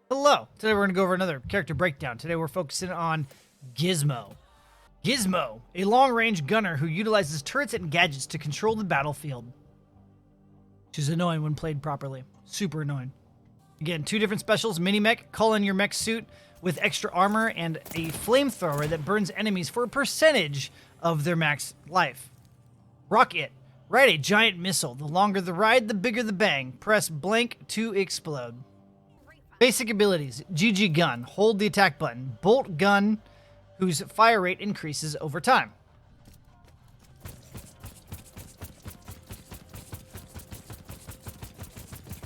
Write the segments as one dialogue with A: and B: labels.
A: Hello! Today we're going to go over another character breakdown. Today we're focusing on Gizmo. Gizmo, a long-range gunner who utilizes turrets and gadgets to control the battlefield. She's annoying when played properly. Super annoying. Again, two different specials. Mini-mech, call in your mech suit with extra armor and a flamethrower that burns enemies for a percentage of their max life. Rocket, ride a giant missile. The longer the ride, the bigger the bang. Press blank to explode. Basic abilities. GG gun. Hold the attack button. Bolt gun, whose fire rate increases over time.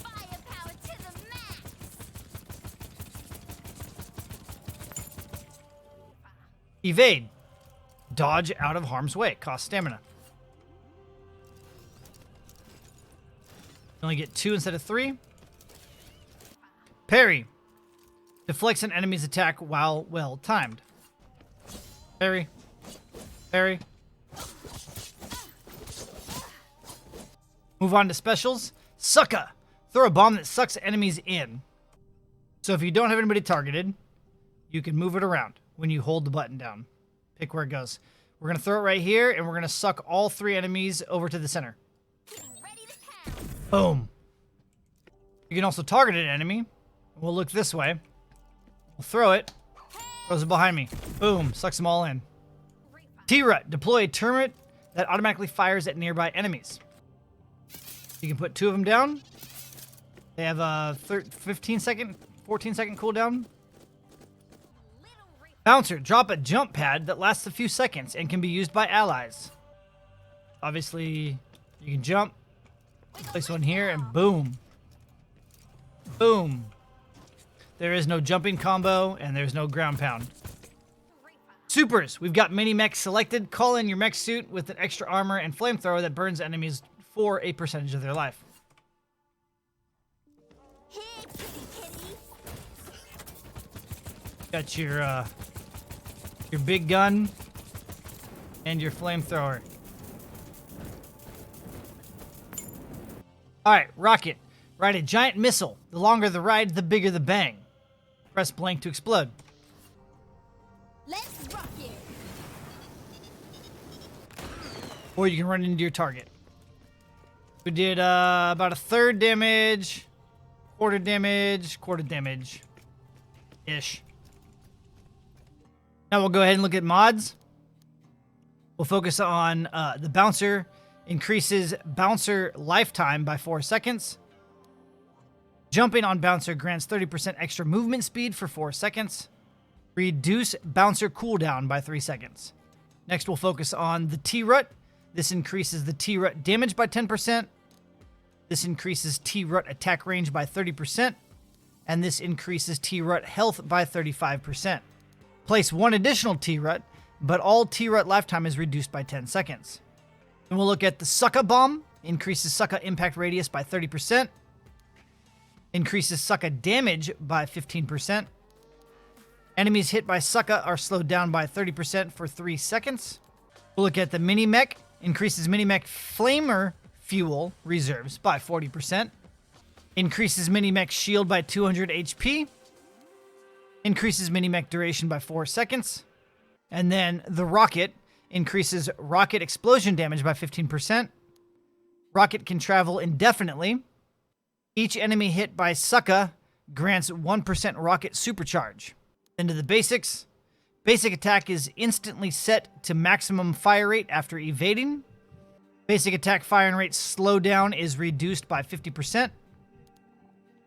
B: Firepower to the max.
A: Evade. Dodge out of harm's way. Cost stamina. You only get 2 instead of 3. Parry. Deflects an enemy's attack while well timed. Parry. Parry. Move on to specials. Sucka. Throw a bomb that sucks enemies in. So if you don't have anybody targeted, you can move it around when you hold the button down. Pick where it goes. We're going to throw it right here, and we're going to suck all 3 enemies over to the center.
B: Ready to pounce.
A: Boom. You can also target an enemy. We'll look this way. We'll throw it. Throws it behind me. Boom. Sucks them all in. T-Rut. Deploy a turret that automatically fires at nearby enemies. You can put 2 of them down. They have a 15-second, 14-second cooldown. Bouncer. Drop a jump pad that lasts a few seconds and can be used by allies. Obviously, you can jump. Place one here and boom. Boom. There is no jumping combo, and there's no ground pound. Supers. We've got mini-mech selected. Call in your mech suit with an extra armor and flamethrower that burns enemies for a percentage of their life.
B: Hey, kitty kitty.
A: Got your big gun and your flamethrower. All right, rocket. Ride a giant missile. The longer the ride, the bigger the bang. Press blank to explode.
B: Let's rock it.
A: Or you can run into your target. We did about a third damage, quarter damage, ish. Now we'll go ahead and look at mods. We'll focus on the bouncer. Increases bouncer lifetime by 4 seconds. Jumping on bouncer grants 30% extra movement speed for 4 seconds. Reduce bouncer cooldown by 3 seconds. Next, we'll focus on the T-Rut. This increases the T-Rut damage by 10%. This increases T-Rut attack range by 30%. And this increases T-Rut health by 35%. Place 1 additional T-Rut, but all T-Rut lifetime is reduced by 10 seconds. And we'll look at the Sucka Bomb. Increases Sucka impact radius by 30%. Increases Sucka damage by 15%. Enemies hit by Sucka are slowed down by 30% for 3 seconds. We'll look at the Mini-Mech. Increases Mini-Mech flamer fuel reserves by 40%. Increases Mini-Mech shield by 200 HP. Increases Mini-Mech duration by 4 seconds. And then the Rocket increases rocket explosion damage by 15%. Rocket can travel indefinitely. Each enemy hit by Sucka grants 1% rocket supercharge. Into the basics. Basic attack is instantly set to maximum fire rate after evading. Basic attack firing rate slowdown is reduced by 50%.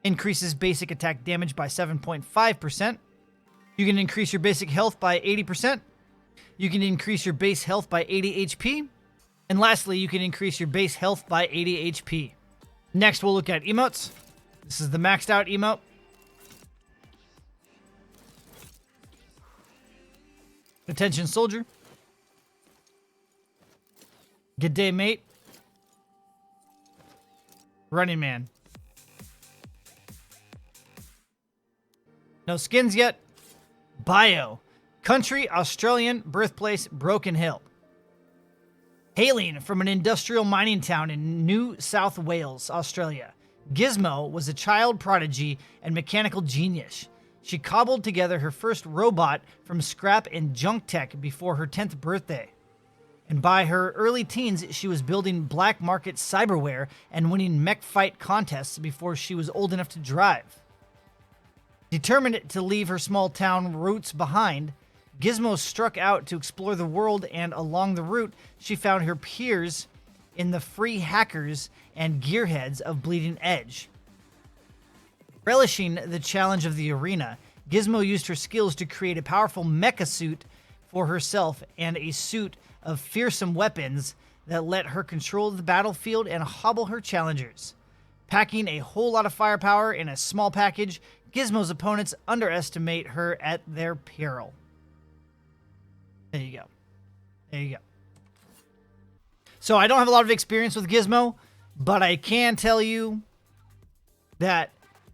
A: Increases basic attack damage by 7.5%. You can increase your basic health by 80%. You can increase your base health by 80 HP. And lastly, you can increase your base health by 80 HP. Next, we'll look at emotes. This is the maxed out emote. Attention soldier. Good day, mate. Running man. No skins yet. Bio. Country, Australian, birthplace, Broken Hill. Hailing from an industrial mining town in New South Wales, Australia. Gizmo was a child prodigy and mechanical genius. She cobbled together her first robot from scrap and junk tech before her 10th birthday. And by her early teens, she was building black market cyberware and winning mech fight contests before she was old enough to drive. Determined to leave her small town roots behind, Gizmo struck out to explore the world, and along the route, she found her peers in the free hackers and gearheads of Bleeding Edge. Relishing the challenge of the arena, Gizmo used her skills to create a powerful mecha suit for herself and a suit of fearsome weapons that let her control the battlefield and hobble her challengers. Packing a whole lot of firepower in a small package, Gizmo's opponents underestimate her at their peril. There you go. There you go. So I don't have a lot of experience with Gizmo, but I can tell you that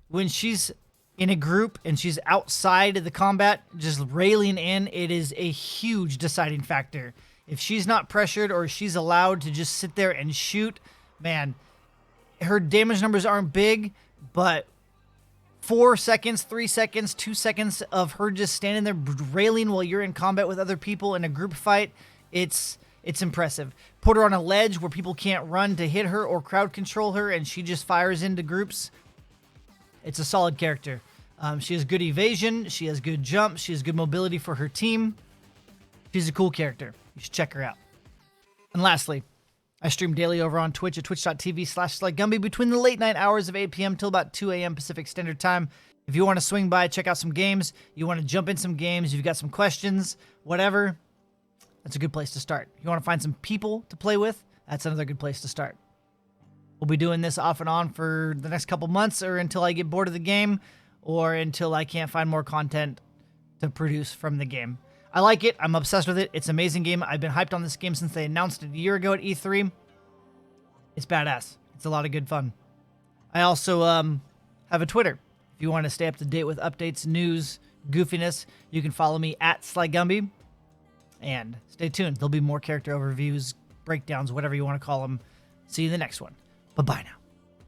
A: when she's in a group and she's outside of the combat, just railing in, it is a huge deciding factor. If she's not pressured or she's allowed to just sit there and shoot, man, her damage numbers aren't big, but 4 seconds, 3 seconds, 2 seconds of her just standing there railing while you're in combat with other people in a group fight, it's impressive. Put her on a ledge where people can't run to hit her or crowd control her, and she just fires into groups. It's a solid character. She has good evasion. She has good jump. She has good mobility for her team. She's a cool character. You should check her out. And lastly, I stream daily over on Twitch at twitch.tv/SlyGumbi between the late night hours of 8 p.m. till about 2 a.m. Pacific Standard Time. If you want to swing by, check out some games, you want to jump in some games, you've got some questions, whatever, that's a good place to start. You want to find some people to play with, that's another good place to start. We'll be doing this off and on for the next couple months, or until I get bored of the game, or until I can't find more content to produce from the game. I like it. I'm obsessed with it. It's an amazing game. I've been hyped on this game since they announced it a year ago at E3. It's badass. It's a lot of good fun. I also have a Twitter. If you want to stay up to date with updates, news, goofiness, you can follow me at SlyGumbi. And stay tuned. There'll be more character overviews, breakdowns, whatever you want to call them. See you in the next one. Bye-bye now.